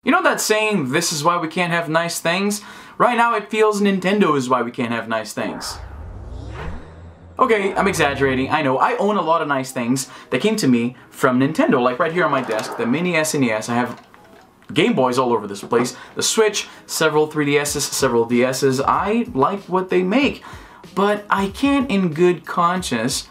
You know that saying, this is why we can't have nice things? Right now it feels Nintendo is why we can't have nice things. Okay, I'm exaggerating, I know. I own a lot of nice things that came to me from Nintendo. Like right here on my desk, the Mini SNES. I have Game Boys all over this place. The Switch, several 3DSs, several DSs. I like what they make, but I can't in good conscience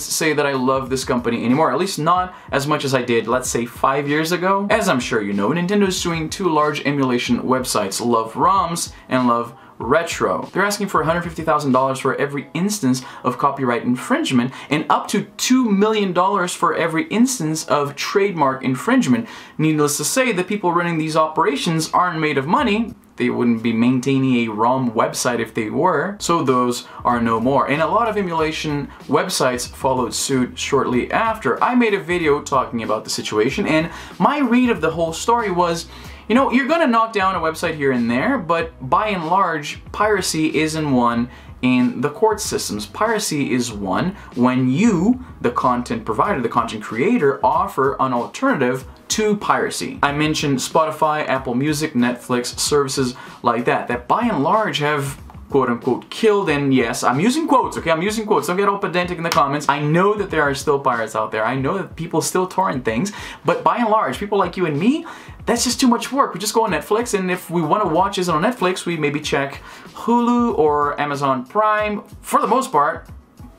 say that I love this company anymore, at least not as much as I did, let's say 5 years ago. As I'm sure you know, Nintendo is suing two large emulation websites, Love ROMs and Love Retro. They're asking for $150,000 for every instance of copyright infringement and up to $2 million for every instance of trademark infringement. Needless to say, the people running these operations aren't made of money. They wouldn't be maintaining a ROM website if they were, so those are no more. And a lot of emulation websites followed suit shortly after. I made a video talking about the situation, and my read of the whole story was, you know, you're gonna knock down a website here and there, but by and large, piracy isn't one in the court systems. Piracy is one when you, the content provider, the content creator, offer an alternative to piracy. I mentioned Spotify, Apple Music, Netflix, services like that by and large have quote-unquote killed, and yes, I'm using quotes, okay? I'm using quotes. Don't get all pedantic in the comments. I know that there are still pirates out there. I know that people still torrent things, but by and large, people like you and me, that's just too much work. We just go on Netflix, and if we want to watch this on Netflix, we maybe check Hulu or Amazon Prime. For the most part,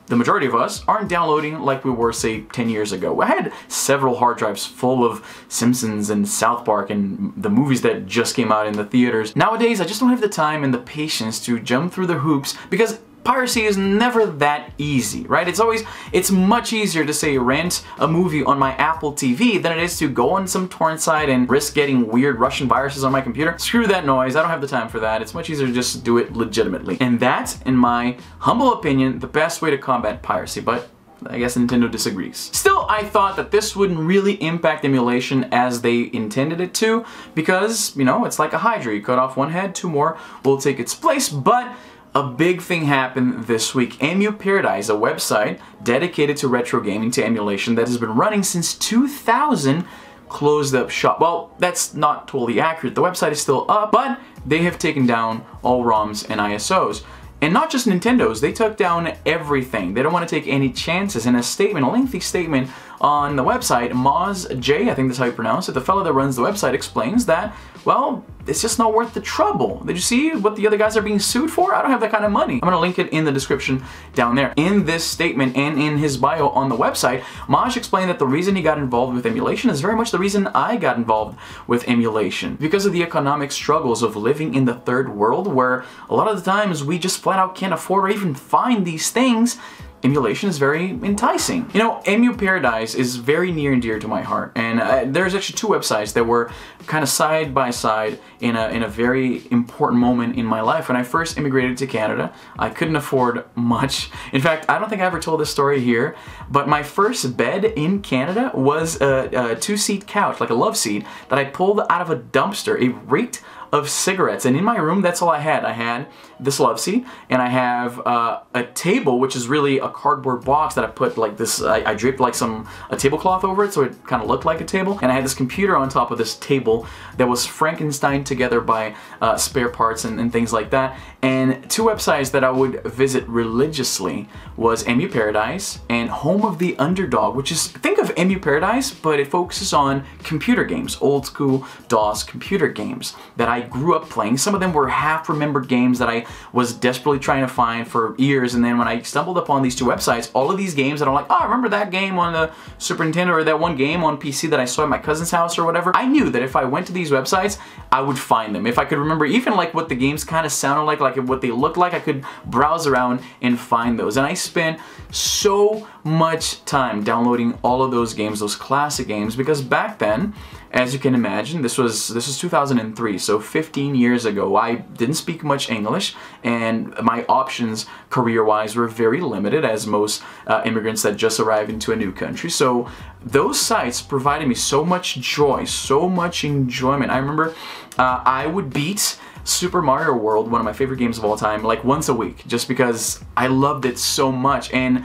the majority of us aren't downloading like we were, say, 10 years ago. I had several hard drives full of Simpsons and South Park and the movies that just came out in the theaters. Nowadays, I just don't have the time and the patience to jump through the hoops because piracy is never that easy, right? It's much easier to say rent a movie on my Apple TV than it is to go on some torrent site and risk getting weird Russian viruses on my computer. Screw that noise, I don't have the time for that. It's much easier to just do it legitimately. And that's, in my humble opinion, the best way to combat piracy, but I guess Nintendo disagrees. Still, I thought that this wouldn't really impact emulation as they intended it to, because, you know, it's like a Hydra. You cut off one head, two more will take its place, but a big thing happened this week. Emuparadise, a website dedicated to retro gaming, to emulation, that has been running since 2000, closed up shop. Well, that's not totally accurate. The website is still up, but they have taken down all ROMs and ISOs. And not just Nintendo's, they took down everything. They don't want to take any chances. In a statement, a lengthy statement on the website, Moz J, I think that's how you pronounce it, the fellow that runs the website, explains that, well, it's just not worth the trouble. Did you see what the other guys are being sued for? I don't have that kind of money. I'm gonna link it in the description down there. In this statement and in his bio on the website, Maj explained that the reason he got involved with emulation is very much the reason I got involved with emulation. Because of the economic struggles of living in the third world, where a lot of the times we just flat out can't afford or even find these things, emulation is very enticing. You know, Emuparadise is very near and dear to my heart, and there's actually two websites that were kind of side by side in a very important moment in my life. When I first immigrated to Canada, I couldn't afford much. In fact, I don't think I ever told this story here, but my first bed in Canada was a two-seat couch, like a love seat, that I pulled out of a dumpster. It reeked of cigarettes, and in my room, that's all I had. I had this love seat, and I have a table, which is really a cardboard box that I put like this, I draped like a tablecloth over it so it kind of looked like a table, and I had this computer on top of this table that was Frankenstein together by spare parts and things like that. And two websites that I would visit religiously was Emuparadise and Home of the Underdog, which is, think of Emuparadise, but it focuses on computer games, old school DOS computer games that I grew up playing. Some of them were half-remembered games that I was desperately trying to find for years, and then when I stumbled upon these two websites, all of these games that I'm like, oh, I remember that game on the Super Nintendo, or that one game on PC that I saw at my cousin's house or whatever. I knew that if I went to these websites, I would find them. If I could remember even like what the games kind of sounded like what they looked like, I could browse around and find those. And I spent so much time downloading all of those games, those classic games, because back then, as you can imagine, this was 2003, so 15 years ago. I didn't speak much English, and my options career-wise were very limited, as most immigrants that just arrived into a new country. So those sites provided me so much joy, so much enjoyment. I remember I would beat Super Mario World, one of my favorite games of all time, like once a week, just because I loved it so much. And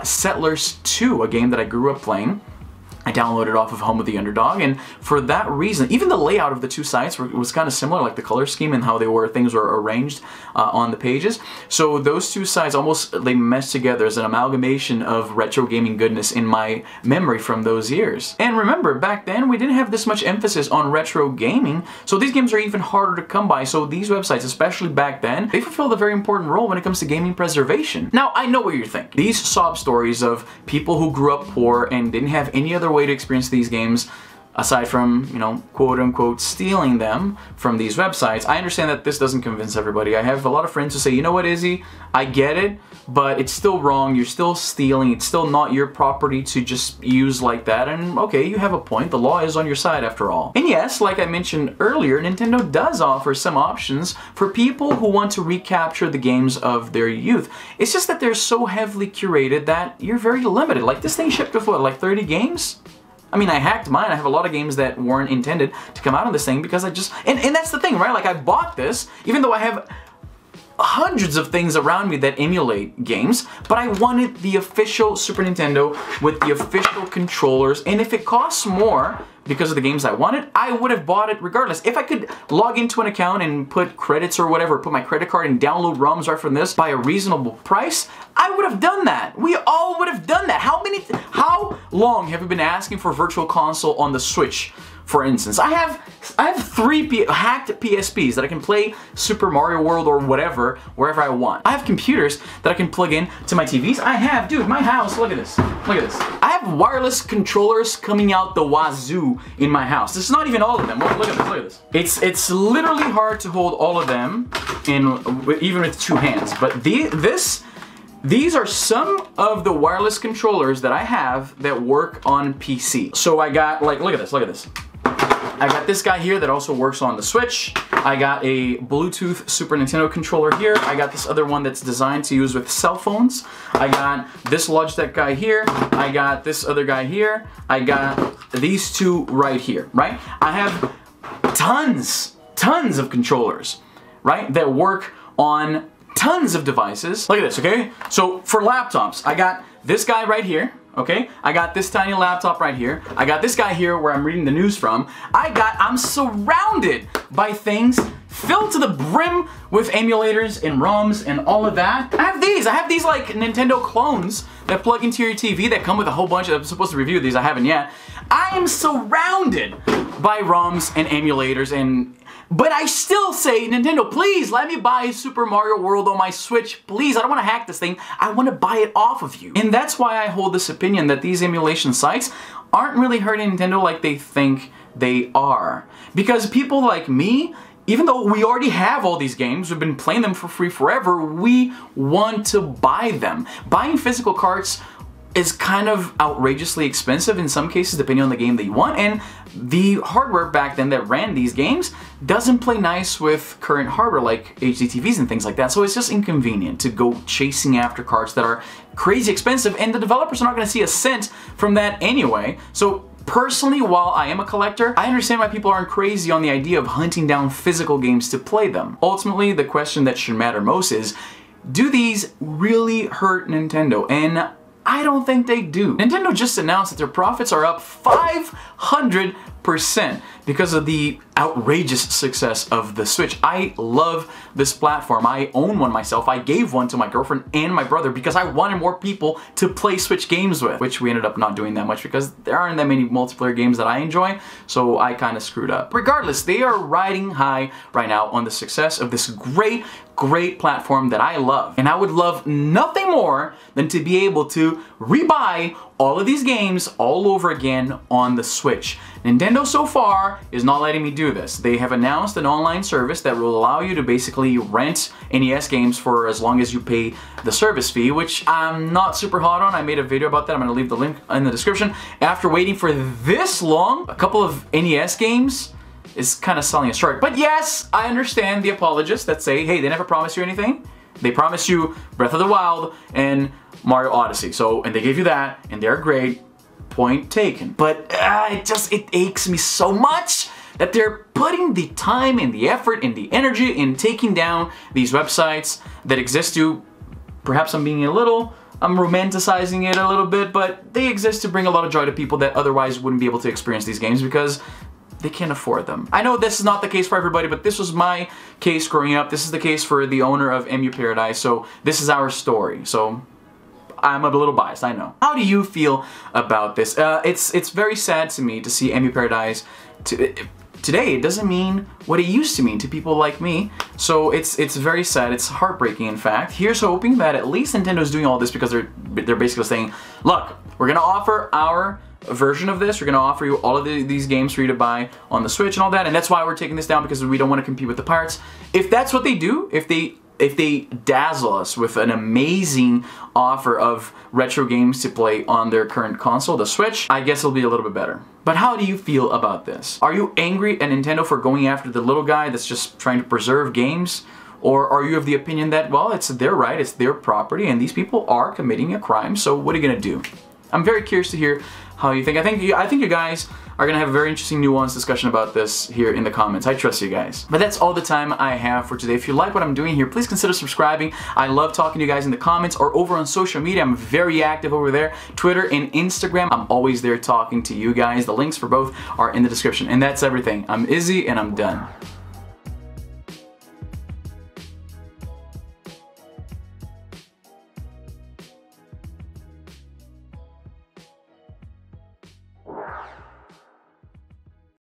Settlers 2, a game that I grew up playing, I downloaded off of Home of the Underdog, and for that reason, even the layout of the two sites was kind of similar, like the color scheme and how things were arranged on the pages. So those two sites they meshed together as an amalgamation of retro gaming goodness in my memory from those years. And remember, back then we didn't have this much emphasis on retro gaming, so these games are even harder to come by. So these websites, especially back then, they fulfilled a very important role when it comes to gaming preservation. Now, I know what you're thinking. These sob stories of people who grew up poor and didn't have any other way to experience these games aside from, you know, quote-unquote stealing them from these websites. I understand that this doesn't convince everybody. I have a lot of friends who say, you know what, Izzy, I get it, but it's still wrong. You're still stealing. It's still not your property to just use like that. And okay, you have a point. The law is on your side after all. And yes, like I mentioned earlier, Nintendo does offer some options for people who want to recapture the games of their youth. It's just that they're so heavily curated that you're very limited. Like this thing shipped with what, like 30 games? I mean, I hacked mine. I have a lot of games that weren't intended to come out on this thing because I just... And that's the thing, right? Like, I bought this, even though I have hundreds of things around me that emulate games, but I wanted the official Super Nintendo with the official controllers, and if it costs more because of the games I wanted, I would have bought it regardless. If I could log into an account and put credits or whatever, put my credit card and download ROMs right from this by a reasonable price, I would have done that. We all would have done that. How long have you been asking for Virtual Console on the Switch? For instance, I have 3 hacked PSPs that I can play Super Mario World or whatever, wherever I want. I have computers that I can plug in to my TVs. I have, dude, my house, look at this. Look at this. I have wireless controllers coming out the wazoo in my house. This is not even all of them. Look at this, look at this. It's literally hard to hold all of them even with 2 hands, but these are some of the wireless controllers that I have that work on PC. So I got, like, look at this, look at this. I got this guy here that also works on the Switch. I got a Bluetooth Super Nintendo controller here. I got this other one that's designed to use with cell phones. I got this Logitech guy here. I got this other guy here. I got these 2 right here, right? I have tons of controllers, right, that work on tons of devices. Look at this, okay? So for laptops, I got this guy right here, okay? I got this tiny laptop right here. I got this guy here where I'm reading the news from. I'm surrounded by things filled to the brim with emulators and ROMs and all of that. I have these like Nintendo clones that plug into your TV that come with a whole bunch of, I'm supposed to review these, I haven't yet. I am surrounded by ROMs and emulators but I still say, Nintendo, please let me buy Super Mario World on my Switch. Please, I don't want to hack this thing. I want to buy it off of you. And that's why I hold this opinion that these emulation sites aren't really hurting Nintendo like they think they are. Because people like me, even though we already have all these games, we've been playing them for free forever, we want to buy them. Buying physical carts is kind of outrageously expensive in some cases depending on the game that you want, and the hardware back then that ran these games doesn't play nice with current hardware like HD TVs and things like that, so it's just inconvenient to go chasing after carts that are crazy expensive, and the developers are not going to see a cent from that anyway. So personally, while I am a collector, I understand why people aren't crazy on the idea of hunting down physical games to play them. Ultimately, the question that should matter most is, do these really hurt Nintendo? And I don't think they do. Nintendo just announced that their profits are up 500% because of the outrageous success of the Switch. I love this platform. I own one myself. I gave one to my girlfriend and my brother because I wanted more people to play Switch games with, which we ended up not doing that much because there aren't that many multiplayer games that I enjoy, so I kind of screwed up. Regardless, they are riding high right now on the success of this great platform that I love. And I would love nothing more than to be able to rebuy all of these games all over again on the Switch. Nintendo so far is not letting me do this. They have announced an online service that will allow you to basically rent NES games for as long as you pay the service fee, which I'm not super hot on. I made a video about that. I'm gonna leave the link in the description. After waiting for this long, a couple of NES games is kind of selling us short. But yes, I understand the apologists that say, hey, they never promised you anything. They promised you Breath of the Wild and Mario Odyssey. And they gave you that, and they're great. Point taken. But it aches me so much that they're putting the time and the effort and the energy in taking down these websites that exist to, perhaps I'm being a little I'm romanticizing it a little bit, but they exist to bring a lot of joy to people that otherwise wouldn't be able to experience these games because they can't afford them. I know this is not the case for everybody, but this was my case growing up. This is the case for the owner of Emuparadise, so this is our story. So I'm a little biased, I know. How do you feel about this? It's very sad to me to see Emuparadise today. It doesn't mean what it used to mean to people like me. So it's very sad. It's heartbreaking, in fact. Here's hoping that at least Nintendo's doing all this because they're basically saying, look, we're gonna offer our version of this. We're gonna offer you all of these games for you to buy on the Switch and all that, and that's why we're taking this down, because we don't want to compete with the pirates. If that's what they do, if they dazzle us with an amazing offer of retro games to play on their current console, the Switch, I guess it'll be a little bit better. But how do you feel about this? Are you angry at Nintendo for going after the little guy that's just trying to preserve games? Or are you of the opinion that, well, it's their right, it's their property, and these people are committing a crime, so what are you gonna do? I'm very curious to hear how you think. I think you guys are gonna have a very interesting, nuanced discussion about this here in the comments. I trust you guys. But that's all the time I have for today. If you like what I'm doing here, please consider subscribing. I love talking to you guys in the comments or over on social media. I'm very active over there. Twitter and Instagram. I'm always there talking to you guys. The links for both are in the description. And that's everything. I'm Izzy and I'm done.